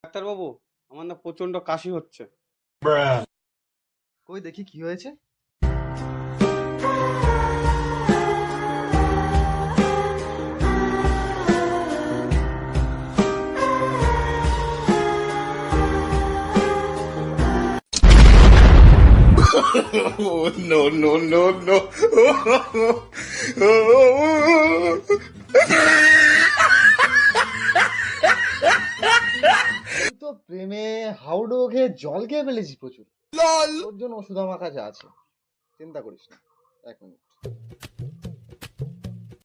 ডাক্তারবাবু, আমার না প্রচন্ড কাশি হচ্ছে। কই দেখি কি হয়েছে। Oh, no, no, no, no. তুই তো প্রেমে হাউডো খেয়ে জল খেয়ে ফেলেছিস প্রচুর। তোর জন্য ওষুধ আমার কাছে আছে, চিন্তা করিস না। 1 মিনিট।